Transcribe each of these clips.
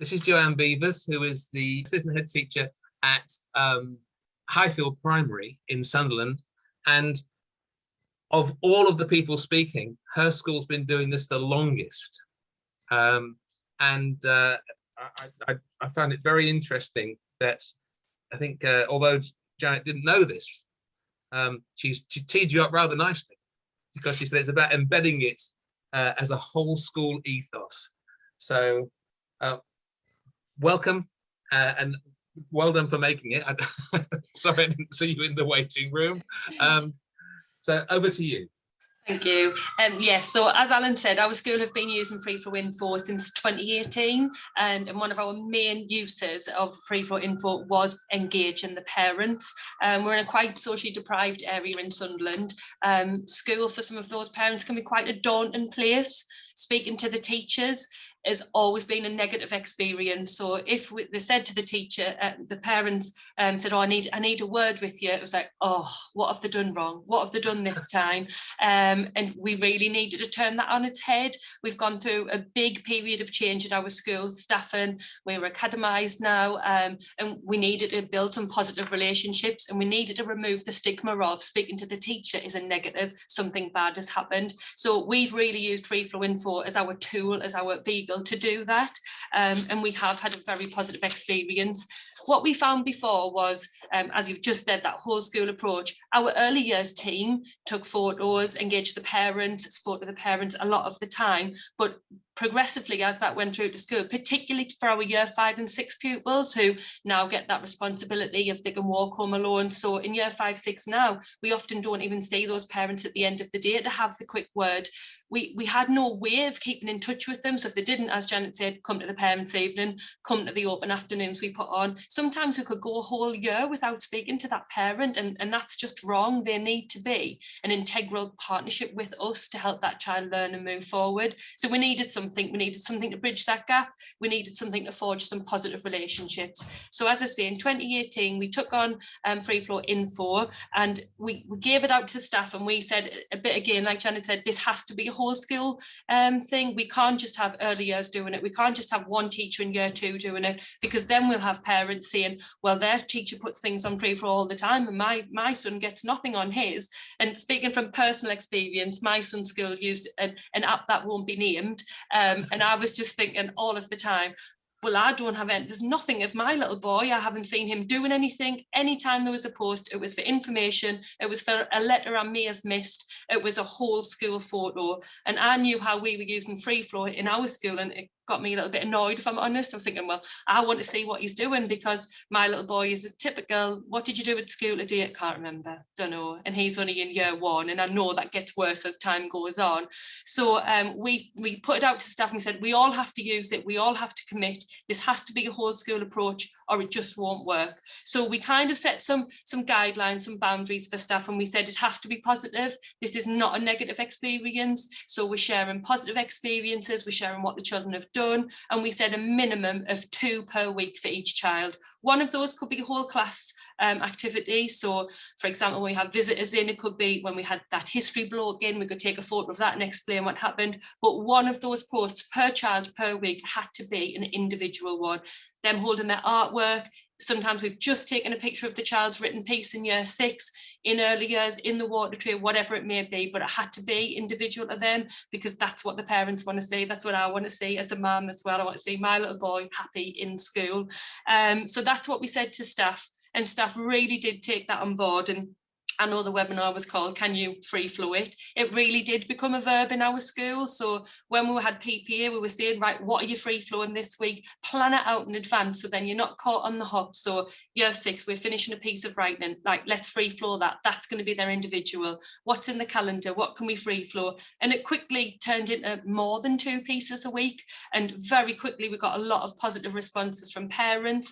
This is Joanne Beavers, who is the assistant head teacher at Highfield Primary in Sunderland. And of all of the people speaking, her school's been doing this the longest. I found it very interesting that I think, although Janet didn't know this, she teed you up rather nicely, because she said it's about embedding it as a whole school ethos. So welcome and well done for making it. Sorry I didn't see you in the waiting room. So over to you. Thank you. Yes, so as Alan said, our school have been using freeflowinfo since 2018, and one of our main uses of freeflowinfo was engaging the parents. We're in a quite socially deprived area in Sunderland. School for some of those parents can be quite a daunting place. Speaking to the teachers has always been a negative experience. So if they said to the teacher, the parents said, oh, I need a word with you, it was like, oh, what have they done wrong? What have they done this time? And we really needed to turn that on its head. We've gone through a big period of change at our school, staffing, we're academised now, and we needed to build some positive relationships, and we needed to remove the stigma of speaking to the teacher is a negative, something bad has happened. So we've really used freeflowinfo as our tool, as our vehicle to do that, and we have had a very positive experience. What we found before was, as you've just said, that whole school approach. Our early years team took photos, engaged the parents, spoke to the parents a lot of the time, but progressively as that went through to school, particularly for our year 5 and 6 pupils who now get that responsibility if they can walk home alone. So in year 5, 6 now, we often don't even see those parents at the end of the day to have the quick word. We had no way of keeping in touch with them. So if they didn't, as Janet said, come to the parents' evening, come to the open afternoons we put on, sometimes we could go a whole year without speaking to that parent, and that's just wrong. They need to be an integral partnership with us to help that child learn and move forward. So we needed something to bridge that gap. We needed something to forge some positive relationships. So as I say, in 2018, we took on freeflowinfo, and we gave it out to staff, and we said a bit again, like Janet said, this has to be a whole school thing. We can't just have early years doing it. We can't just have one teacher in year 2 doing it, because then we'll have parents saying, well, their teacher puts things on freeflow all the time and my son gets nothing on his. And speaking from personal experience, my son's school used an app that won't be named, and I was just thinking all of the time, well, I don't have any, there's nothing of my little boy. I haven't seen him doing anything. Anytime there was a post, it was for information, it was for a letter I may have missed, it was a whole school photo. And I knew how we were using freeflow in our school, and it got me a little bit annoyed, if I'm honest. I'm thinking, well, I want to see what he's doing, because my little boy is a typical, what did you do at school today? I can't remember, don't know. And he's only in year 1, and I know that gets worse as time goes on. So we put it out to staff and we said, we all have to use it, we all have to commit. This has to be a whole school approach or it just won't work. So we kind of set some guidelines, some boundaries for staff, and we said it has to be positive. This is not a negative experience. So we're sharing positive experiences, we're sharing what the children have done, and we said a minimum of 2 per week for each child. One of those could be a whole class activity. So for example, when we have visitors in, it could be when we had that history bloke in, we could take a photo of that and explain what happened. But one of those posts per child per week had to be an individual one, them holding their artwork. Sometimes we've just taken a picture of the child's written piece in year 6, in early years, in the water tray, whatever it may be, but it had to be individual to them, because that's what the parents want to see. That's what I want to see as a mum as well. I want to see my little boy happy in school. So that's what we said to staff, and staff really did take that on board. And I know the webinar was called Can You Free Flow It? It really did become a verb in our school. So when we had PPA, we were saying, right, what are you free flowing this week? Plan it out in advance, so then you're not caught on the hop. So year 6, we're finishing a piece of writing, like, let's free flow that. That's going to be their individual. What's in the calendar? What can we free flow? And it quickly turned into more than 2 pieces a week. And very quickly, we got a lot of positive responses from parents,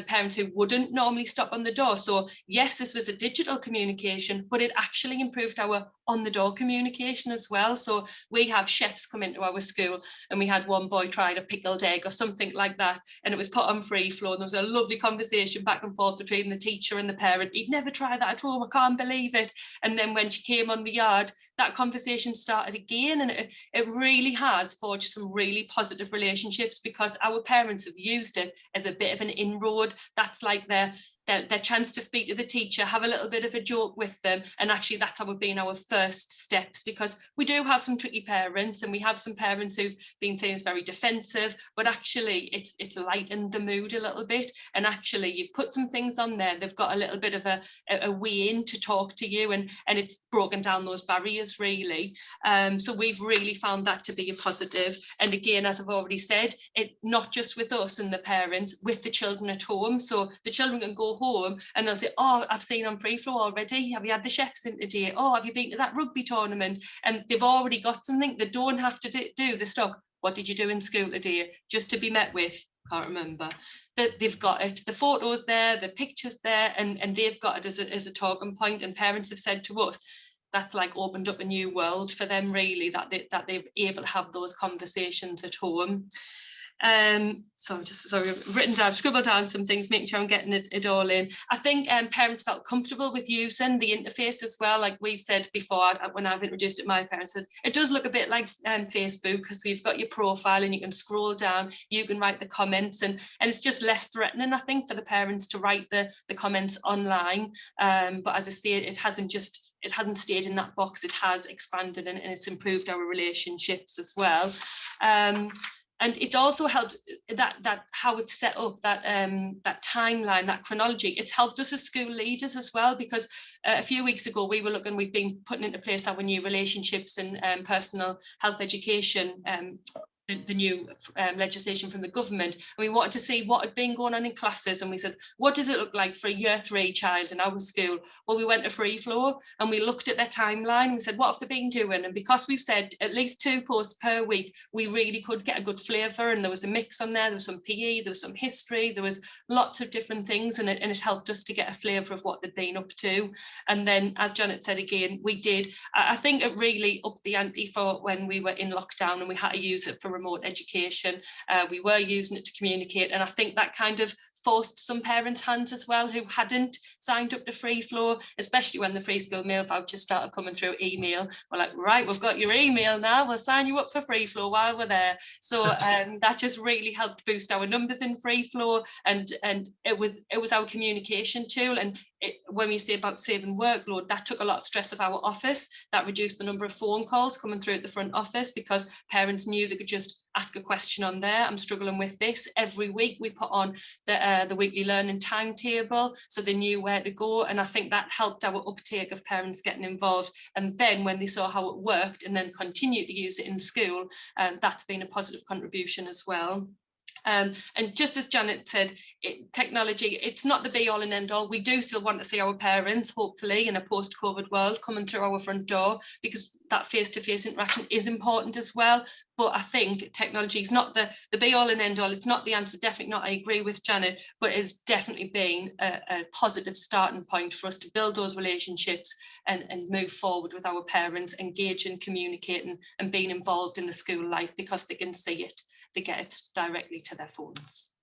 parents who wouldn't normally stop on the door. So yes, this was a digital communication, communication, but it actually improved our on-the-door communication as well. So we have chefs come into our school, and we had one boy tried a pickled egg or something like that, and it was put on free flow, and there was a lovely conversation back and forth between the teacher and the parent. He'd never tried that at home, I can't believe it. And then when she came on the yard, that conversation started again, and it really has forged some really positive relationships, because our parents have used it as a bit of an inroad. That's like their chance to speak to the teacher, have a little bit of a joke with them, and actually that's how we've been our first steps, because we do have some tricky parents, and we have some parents who've been things very defensive, but actually it's lightened the mood a little bit, and actually you've put some things on there, they've got a little bit of a way in to talk to you, and it's broken down those barriers really. So we've really found that to be a positive. And again, as I've already said, it not just with us and the parents, with the children at home. So the children can go home and they'll say, oh, I've seen on free flow already, have you had the chefs in today? Oh, have you been to that rugby tournament? And they've already got something. They don't have to do the stuff. What did you do in school today? Just to be met with, can't remember. That they've got it, the photos there, the pictures there, and they've got it as a talking point. And parents have said to us, that's like opened up a new world for them really, that they're able to have those conversations at home. So I've written down, scribbled down some things, making sure I'm getting it all in. I think parents felt comfortable with using the interface as well. Like we've said before, when I've introduced it, my parents said it does look a bit like Facebook, because you've got your profile and you can scroll down, you can write the comments, and it's just less threatening, I think, for the parents to write the comments online. But as I say, it hasn't stayed in that box, it has expanded, and it's improved our relationships as well. And it's also helped that how it's set up, that timeline, that chronology. It's helped us as school leaders as well, because a few weeks ago we've been putting into place our new relationships and personal health education, the new legislation from the government, and we wanted to see what had been going on in classes, and we said, what does it look like for a year 3 child in our school? Well, we went to free flow and we looked at their timeline, and we said, what have they been doing? And because we've said at least 2 posts per week, we really could get a good flavour, and there was a mix on there was some PE, there was some history, there was lots of different things, and it helped us to get a flavour of what they'd been up to. And then, as Janet said again, I think it really upped the ante for when we were in lockdown and we had to use it for remote education. We were using it to communicate, and I think that kind of forced some parents' hands as well who hadn't signed up to free flow, especially when the free school meal vouchers started coming through email. We're like, right, we've got your email now, we'll sign you up for free flow while we're there. So that just really helped boost our numbers in free flow, and it was our communication tool. And when we say about saving workload, that took a lot of stress off our office. That reduced the number of phone calls coming through at the front office, because parents knew they could just ask a question on there. I'm struggling with this. Every week we put on the weekly learning timetable, so they knew where to go, and I think that helped our uptake of parents getting involved. And then when they saw how it worked and then continued to use it in school, that's been a positive contribution as well. And just as Janet said, technology, it's not the be all and end all. We do still want to see our parents, hopefully, in a post-COVID world, coming through our front door, because that face-to-face interaction is important as well. But I think technology is not the be all and end all. It's not the answer, definitely not. I agree with Janet, but it's definitely been a positive starting point for us to build those relationships and move forward with our parents, engaging, communicating, and being involved in the school life, because they can see it. They get it directly to their phones.